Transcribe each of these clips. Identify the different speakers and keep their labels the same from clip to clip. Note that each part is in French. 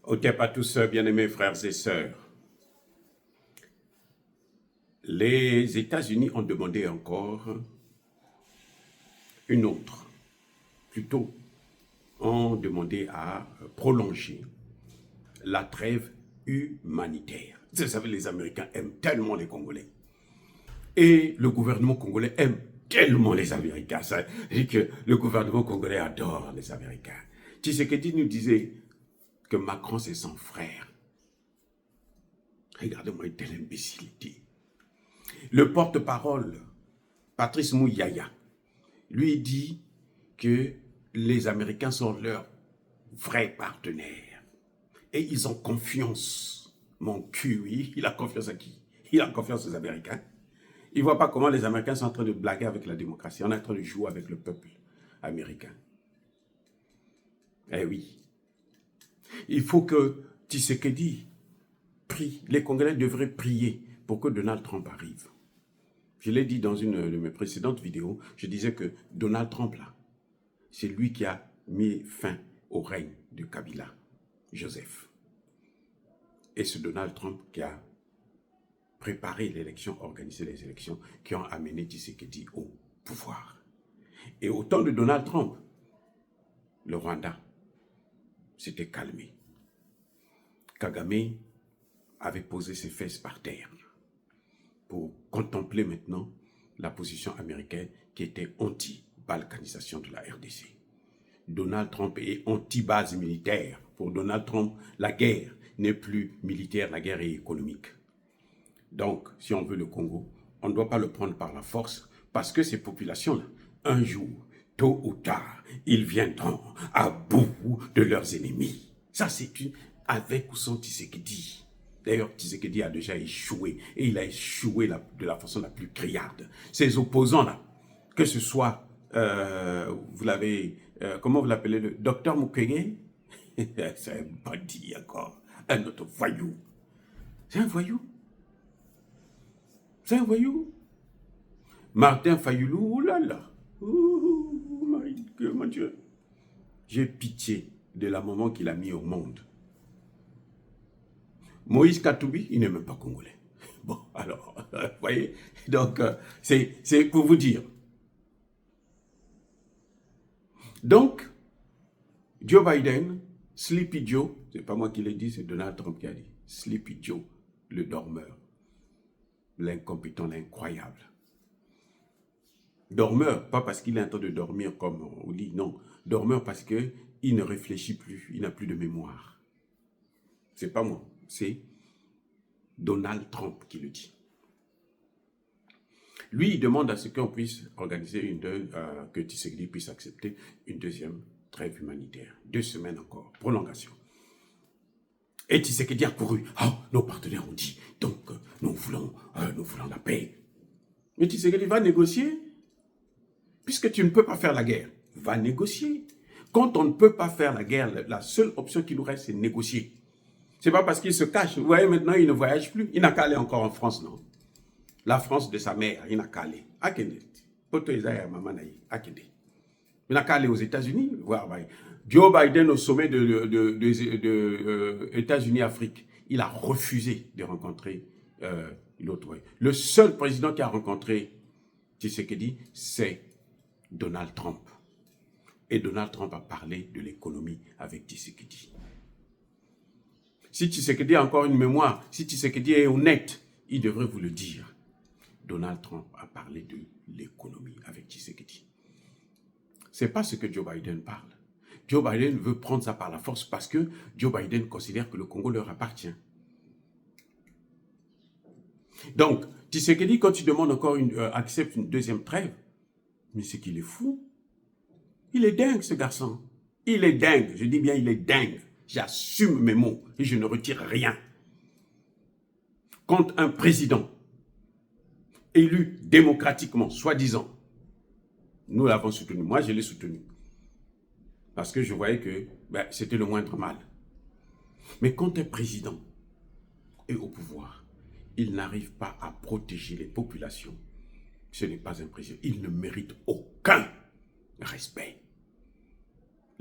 Speaker 1: Otep à tous, bien-aimés frères et sœurs. Les États-Unis ont demandé encore une autre. Plutôt, ont demandé à prolonger la trêve humanitaire. Vous savez, les Américains aiment tellement les Congolais. Et le gouvernement congolais aime tellement les Américains. Ça dit que le gouvernement congolais adore les Américains. Tshisekedi nous disait que Macron, c'est son frère. Regardez-moi une telle imbécilité. Le porte-parole, Patrice Mouyaya, lui dit que les Américains sont leurs vrais partenaires. Et ils ont confiance. Mon cul, oui, il a confiance à qui? Il a confiance aux Américains. Il ne voit pas comment les Américains sont en train de blaguer avec la démocratie. On est en train de jouer avec le peuple américain. Eh oui. Il faut que Tshisekedi prie. Les Congolais devraient prier pour que Donald Trump arrive. Je l'ai dit dans une de mes précédentes vidéos, je disais que Donald Trump, là, c'est lui qui a mis fin au règne de Kabila, Joseph. Et c'est Donald Trump qui a préparé l'élection, organisé les élections qui ont amené Tshisekedi au pouvoir. Et au temps de Donald Trump, le Rwanda s'était calmé. Kagame avait posé ses fesses par terre pour contempler maintenant la position américaine qui était anti-balkanisation de la RDC. Donald Trump est anti-base militaire. Pour Donald Trump, la guerre n'est plus militaire, la guerre est économique. Donc, si on veut le Congo, on ne doit pas le prendre par la force parce que ces populations-là, un jour, tôt ou tard, ils viendront à bout de leurs ennemis. Ça, c'est une avec ou sans Tshisekedi. D'ailleurs, Tshisekedi a déjà échoué et il a échoué de la façon la plus criarde. Ses opposants-là, que ce soit, vous l'avez, comment vous l'appelez, le docteur Mukwege, c'est un bandit encore, un autre voyou. C'est un voyou. C'est un voyou. Martin Fayoulou, oulala. Mon Dieu. J'ai pitié de la maman qu'il a mis au monde. Moïse Katoubi, il n'est même pas congolais. Bon, alors, vous voyez, donc, c'est pour vous dire. Donc, Joe Biden, Sleepy Joe, c'est pas moi qui l'ai dit, c'est Donald Trump qui a dit, Sleepy Joe, le dormeur, l'incompétent, l'incroyable. Dormeur, pas parce qu'il est en train de dormir comme au lit, non. Dormeur parce qu'il ne réfléchit plus, il n'a plus de mémoire. C'est pas moi, c'est Donald Trump qui le dit. Lui, il demande à ce qu'on puisse organiser que Tshisekedi puisse accepter une deuxième trêve humanitaire. 2 semaines encore, prolongation. Et Tshisekedi a couru. Oh, nos partenaires ont dit, donc nous voulons la paix. Mais Tshisekedi va négocier. Puisque tu ne peux pas faire la guerre, va négocier. Quand on ne peut pas faire la guerre, la seule option qui nous reste, c'est négocier. C'est pas parce qu'il se cache. Vous voyez, maintenant, il ne voyage plus. Il n'a qu'à aller encore en France, non? La France de sa mère, il n'a qu'à aller. Il n'a qu'à aller aux États-Unis. Joe Biden, au sommet de États-Unis-Afrique, il a refusé de rencontrer l'autre. Le seul président qui a rencontré Tshisekedi, c'est Donald Trump. Et Donald Trump a parlé de l'économie avec Tshisekedi. Si Tshisekedi a encore une mémoire, si Tshisekedi est honnête, il devrait vous le dire. Donald Trump a parlé de l'économie avec Tshisekedi. Ce n'est pas ce que Joe Biden parle. Joe Biden veut prendre ça par la force parce que Joe Biden considère que le Congo leur appartient. Donc, Tshisekedi, quand tu demandes encore accepte une deuxième trêve, mais c'est qu'il est fou. Il est dingue, ce garçon. Il est dingue. Je dis bien, il est dingue. J'assume mes mots et je ne retire rien. Quand un président élu démocratiquement, soi-disant, nous l'avons soutenu. Moi, je l'ai soutenu. Parce que je voyais que c'était le moindre mal. Mais quand un président est au pouvoir, il n'arrive pas à protéger les populations. Ce n'est pas un président. Il ne mérite aucun respect.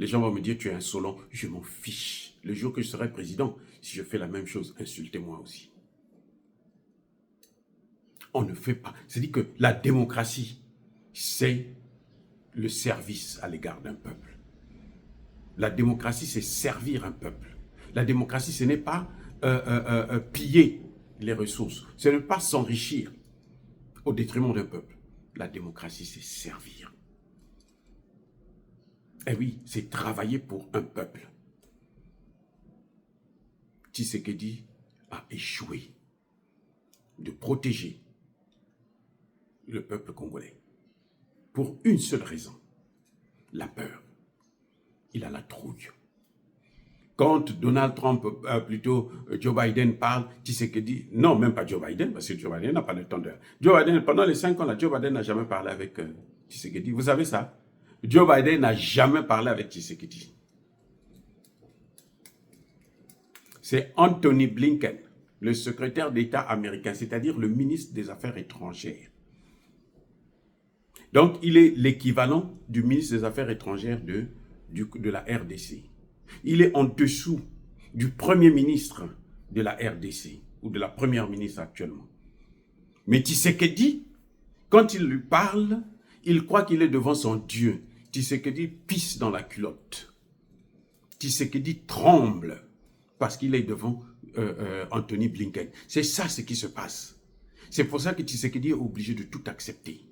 Speaker 1: Les gens vont me dire, tu es insolent. Je m'en fiche. Le jour que je serai président, si je fais la même chose, insultez-moi aussi. On ne fait pas. C'est-à-dire que la démocratie, c'est le service à l'égard d'un peuple. La démocratie, c'est servir un peuple. La démocratie, ce n'est pas piller les ressources. Ce n'est pas s'enrichir au détriment d'un peuple. La démocratie, c'est servir. Et oui, c'est travailler pour un peuple. Tshisekedi a échoué de protéger le peuple congolais pour une seule raison, la peur. Il a la trouille. Quand Donald Trump, plutôt Joe Biden parle, Tshisekedi, non, même pas Joe Biden, parce que Joe Biden n'a pas le temps de... Joe Biden, pendant les 5 ans, là, Joe Biden n'a jamais parlé avec Tshisekedi. Vous savez ça? Joe Biden n'a jamais parlé avec Tshisekedi. C'est Anthony Blinken, le secrétaire d'État américain, c'est-à-dire le ministre des Affaires étrangères. Donc, il est l'équivalent du ministre des Affaires étrangères de la RDC. Il est en dessous du premier ministre de la RDC, ou de la première ministre actuellement. Mais Tshisekedi, quand il lui parle, il croit qu'il est devant son Dieu. Tshisekedi pisse dans la culotte. Tshisekedi tremble parce qu'il est devant Anthony Blinken. C'est ça ce qui se passe. C'est pour ça que Tshisekedi est obligé de tout accepter.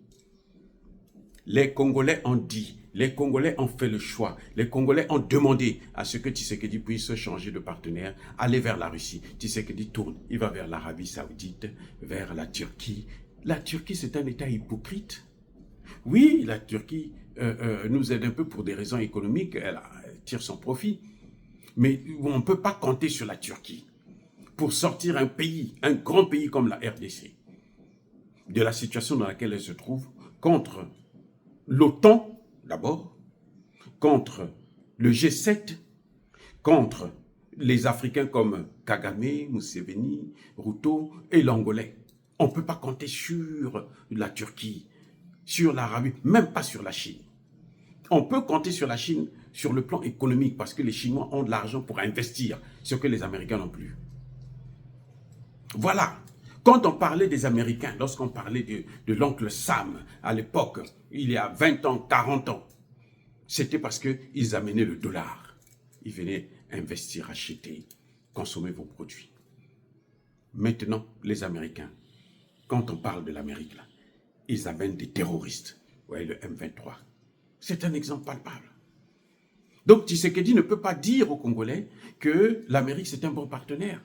Speaker 1: Les Congolais ont dit, les Congolais ont fait le choix, les Congolais ont demandé à ce que Tshisekedi puisse changer de partenaire, aller vers la Russie. Tshisekedi tourne, il va vers l'Arabie Saoudite, vers la Turquie. La Turquie, c'est un État hypocrite. Oui, la Turquie nous aide un peu pour des raisons économiques, elle tire son profit. Mais on ne peut pas compter sur la Turquie pour sortir un pays, un grand pays comme la RDC, de la situation dans laquelle elle se trouve, contre l'OTAN, d'abord, contre le G7, contre les Africains comme Kagame, Museveni, Ruto et l'Angolais. On ne peut pas compter sur la Turquie, sur l'Arabie, même pas sur la Chine. On peut compter sur la Chine sur le plan économique parce que les Chinois ont de l'argent pour investir, ce que les Américains n'ont plus. Voilà. Quand on parlait des Américains, lorsqu'on parlait de l'oncle Sam à l'époque, il y a 20 ans, 40 ans, c'était parce qu'ils amenaient le dollar. Ils venaient investir, acheter, consommer vos produits. Maintenant, les Américains, quand on parle de l'Amérique, là, ils amènent des terroristes. Vous voyez le M23. C'est un exemple palpable. Donc Tshisekedi ne peut pas dire aux Congolais que l'Amérique c'est un bon partenaire.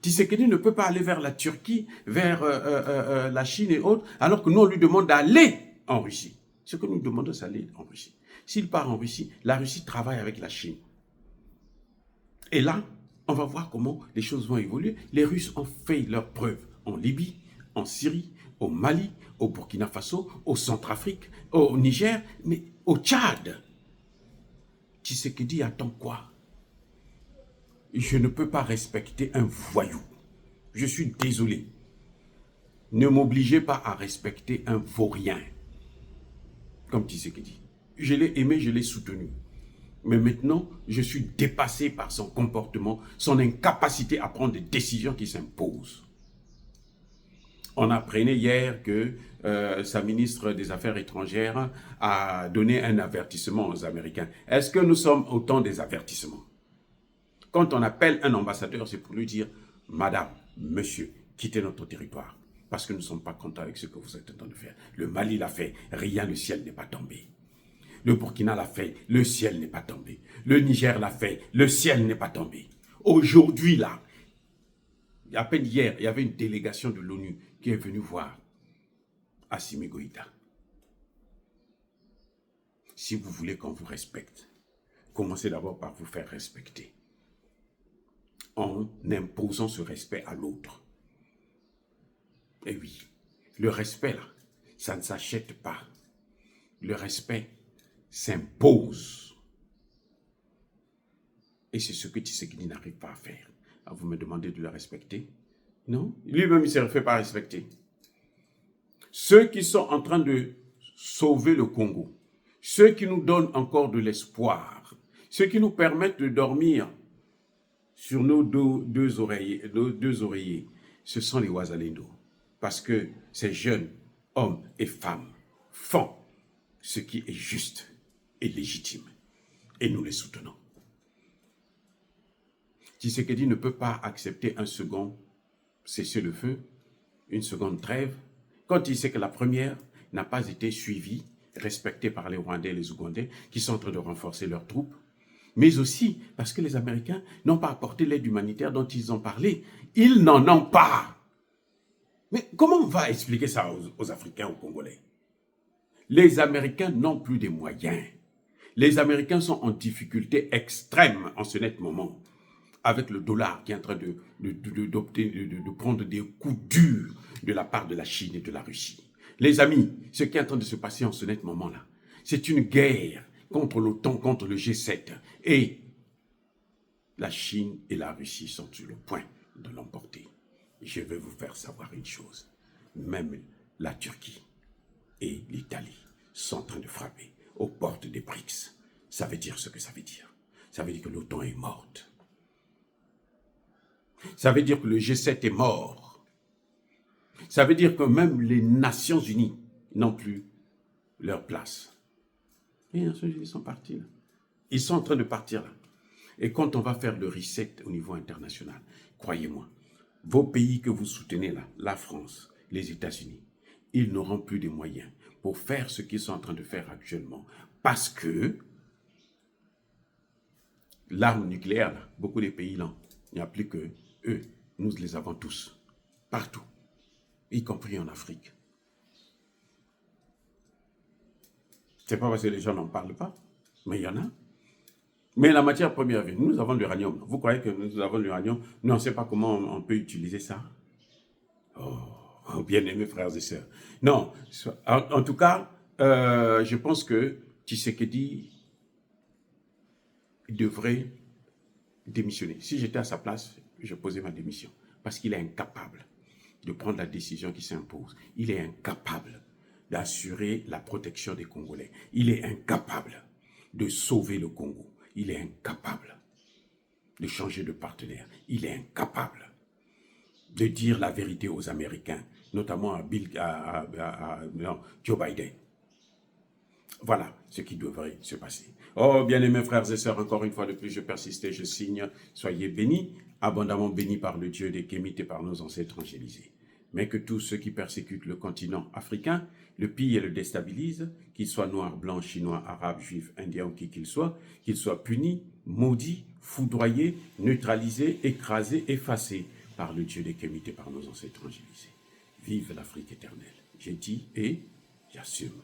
Speaker 1: Tshisekedi ne peut pas aller vers la Turquie, vers la Chine et autres, alors que nous on lui demande d'aller en Russie. Ce que nous demandons c'est d'aller en Russie. S'il part en Russie, la Russie travaille avec la Chine. Et là, on va voir comment les choses vont évoluer. Les Russes ont fait leurs preuves en Libye, en Syrie, au Mali, au Burkina Faso, au Centrafrique, au Niger, mais au Tchad. Tshisekedi attend quoi? Je ne peux pas respecter un voyou. Je suis désolé. Ne m'obligez pas à respecter un vaurien. Comme Tshisekedi. Je l'ai aimé, je l'ai soutenu. Mais maintenant, je suis dépassé par son comportement, son incapacité à prendre des décisions qui s'imposent. On apprenait hier que sa ministre des Affaires étrangères a donné un avertissement aux Américains. Est-ce que nous sommes au temps des avertissements? Quand on appelle un ambassadeur, c'est pour lui dire « Madame, monsieur, quittez notre territoire parce que nous ne sommes pas contents avec ce que vous êtes en train de faire. » Le Mali l'a fait, rien, le ciel n'est pas tombé. Le Burkina l'a fait, le ciel n'est pas tombé. Le Niger l'a fait, le ciel n'est pas tombé. Aujourd'hui, là, à peine hier, il y avait une délégation de l'ONU qui est venue voir Assimi Goïta. Si vous voulez qu'on vous respecte, commencez d'abord par vous faire respecter. En imposant ce respect à l'autre. Et oui, le respect, là, ça ne s'achète pas. Le respect s'impose. Et c'est ce que Tshisekedi n'arrive pas à faire. Alors vous me demandez de le respecter? Non, lui-même, il ne se fait pas respecter. Ceux qui sont en train de sauver le Congo, ceux qui nous donnent encore de l'espoir, Ce qui nous permet de dormir sur nos deux oreillers, ce sont les Wazalendo. Parce que ces jeunes hommes et femmes font ce qui est juste et légitime. Et nous les soutenons. Tshisekedi ne peut pas accepter un second cessez-le-feu, une seconde trêve, quand il sait que la première n'a pas été suivie, respectée par les Rwandais et les Ougandais, qui sont en train de renforcer leurs troupes, mais aussi parce que les Américains n'ont pas apporté l'aide humanitaire dont ils ont parlé. Ils n'en ont pas. Mais comment on va expliquer ça aux Africains, aux Congolais? Les Américains n'ont plus de moyens. Les Américains sont en difficulté extrême en ce net moment, avec le dollar qui est en train de prendre des coups durs de la part de la Chine et de la Russie. Les amis, ce qui est en train de se passer en ce net moment-là, c'est une guerre contre l'OTAN, contre le G7. Et la Chine et la Russie sont sur le point de l'emporter. Je vais vous faire savoir une chose. Même la Turquie et l'Italie sont en train de frapper aux portes des BRICS. Ça veut dire ce que ça veut dire. Ça veut dire que l'OTAN est morte. Ça veut dire que le G7 est mort. Ça veut dire que même les Nations Unies n'ont plus leur place. Et les Nations Unies sont partis là. Ils sont en train de partir là. Et quand on va faire le reset au niveau international, croyez-moi, vos pays que vous soutenez là, la France, les États-Unis, ils n'auront plus de moyens pour faire ce qu'ils sont en train de faire actuellement. Parce que l'arme nucléaire, là, beaucoup de pays là, il n'y a plus que eux. Nous les avons tous, partout, y compris en Afrique. C'est pas parce que les gens n'en parlent pas, mais il y en a. Mais la matière première, nous avons l'uranium. Vous croyez que nous avons l'uranium? Nous, on ne sait pas comment on peut utiliser ça. Oh, bien-aimés frères et sœurs. Non, en tout cas, je pense que Tshisekedi devrait démissionner. Si j'étais à sa place, je posais ma démission. Parce qu'il est incapable de prendre la décision qui s'impose. Il est incapable d'assurer la protection des Congolais. Il est incapable de sauver le Congo. Il est incapable de changer de partenaire. Il est incapable de dire la vérité aux Américains, notamment à Joe Biden. Voilà ce qui devrait se passer. Oh, bien-aimés frères et sœurs, encore une fois de plus, je persiste et je signe. Soyez bénis, abondamment bénis par le Dieu des Kémites et par nos ancêtres angélisés. Mais que tous ceux qui persécutent le continent africain, le pillent et le déstabilisent, qu'ils soient noirs, blancs, chinois, arabes, juifs, indiens ou qui qu'ils soient punis, maudits, foudroyés, neutralisés, écrasés, effacés par le Dieu des Kémites et par nos ancêtres angélisés. Vive l'Afrique éternelle. J'ai dit et j'assume.